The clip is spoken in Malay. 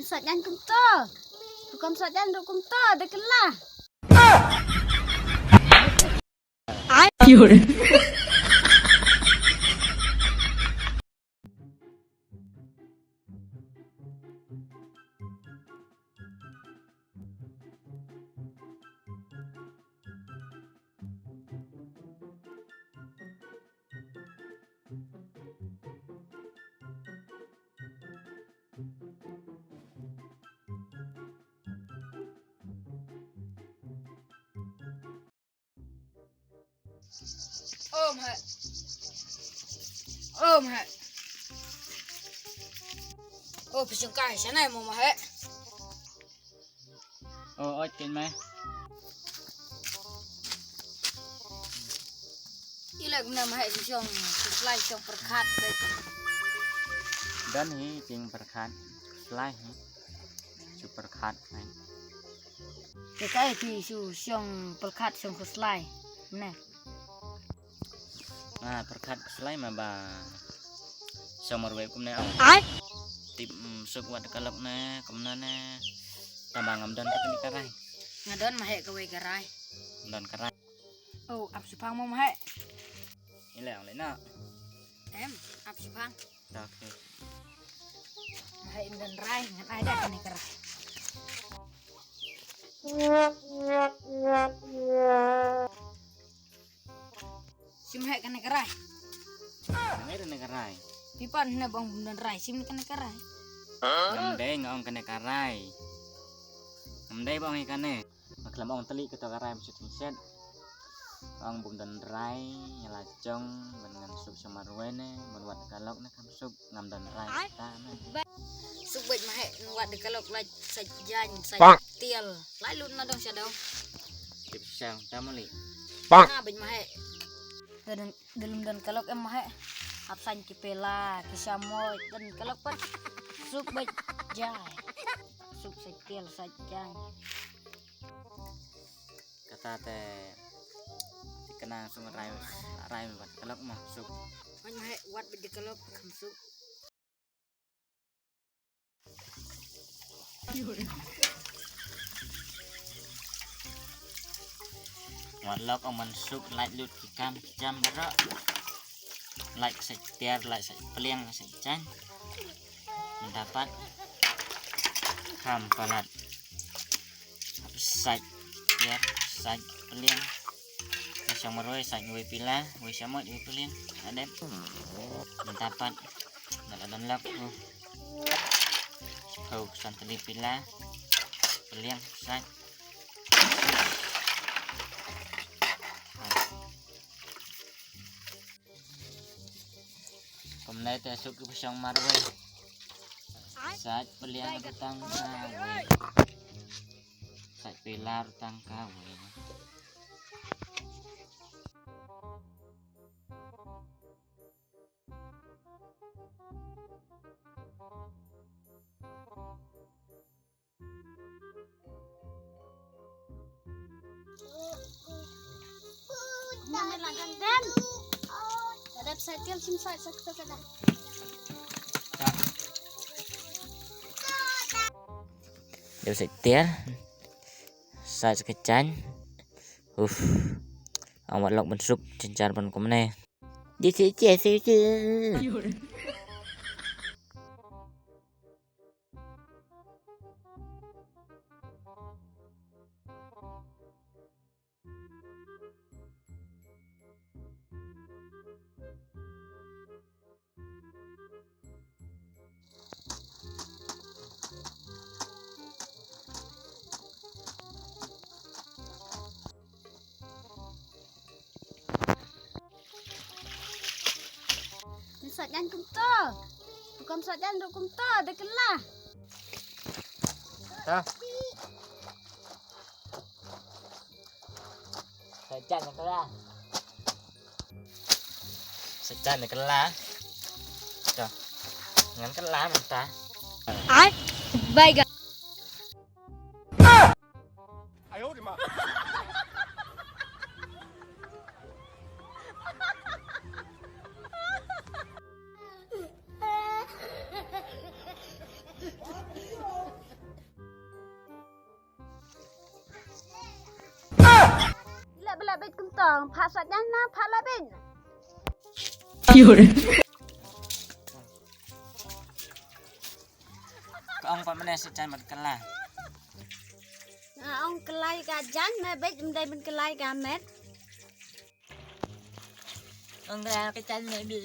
Sạch nhanh công tơ. Con sạch nhanh rồi công tơ. Đây cái là. Ôm hệ. Ôm hệ. Ôi phải trồng cải sáng này mà hệ. Ôi trên mày. Ý là cũng nằm hệ trồng supply trồng perkat đây. Dan hi ting perkat. Slide hi. Super cut này. Cái thì trồng perkat trồng supply. Nè. Nah, perkat slide mà bà summer wave cũng nè ông. Tip suk wat kalok nè, cũng nè tambang ngam don cái karai. Ngadon mah hệ cái karai. Don karai. Ap supang mau mah hệ. Ini lah yang lain Em, ap supang. Oke. Mah hệ dan rai, ngan ai dah kan karai. Sim hệ kan karai. Ini ada karai. Pipan na bang dan rai sim kan karai. Ngamdai ngong kene karai. Ngamdai bang ikane. Maklam ong teli keto karai mesti set. Ong bum dan rai nyelacong dengan sup samarwene menwat kalok na kam sup ngam dan rai ta na. Suk bait mah hệ nuat de kalok lai sạch jany sạch tiel. Lai lun na dong sa daw. Tip sang tamali. Na bait mah hệ. Dalam dan kalok em mah hệ. Apsan kipela, kisamoy dan kalok pan suk bait jay. Suk sạch tiel sạch jany. Kata teh dikenang sungai rai buat kalok mah sup. Mah hệ wat bait de kalok kam suk. Ngọt lọc ông mình sụp lại lụt cái cam chăm bát rõ lại sạch tiar lại sạch pleng sạch chanh mình dapat ham palat sạch tiar sạch pleng xong rồi sạch với pila với samot với pleng ada mình dapat dalam lọc hầu santri pila pleng sạch. Hôm nay ta suk ke pasang marwe. Saat belian rutang kawe. Saat pilar rutang kawe. Mama lagan dan. Ada cycle sim side sakta kada. Đều sạch tía sạch cái chanh ông bạn lọc bên sụp trên tràn bên của này đi xí chè xíu chứ. Sạch nhanh công tơ. Con sạch nhanh rồi công tơ. Đây cái là. Hả? Sạch chanh này cái lá. Sạch chanh này cái lá. Trời. Ngắn cái lá mình ta. Ai? Vậy cả. Ai ôi mà. tong pasat jana palabin. Ông pa mana si chan mat kala. Ông kelai ka jan me bet mdai ben kelai ka met. Ông ra cái chân này bị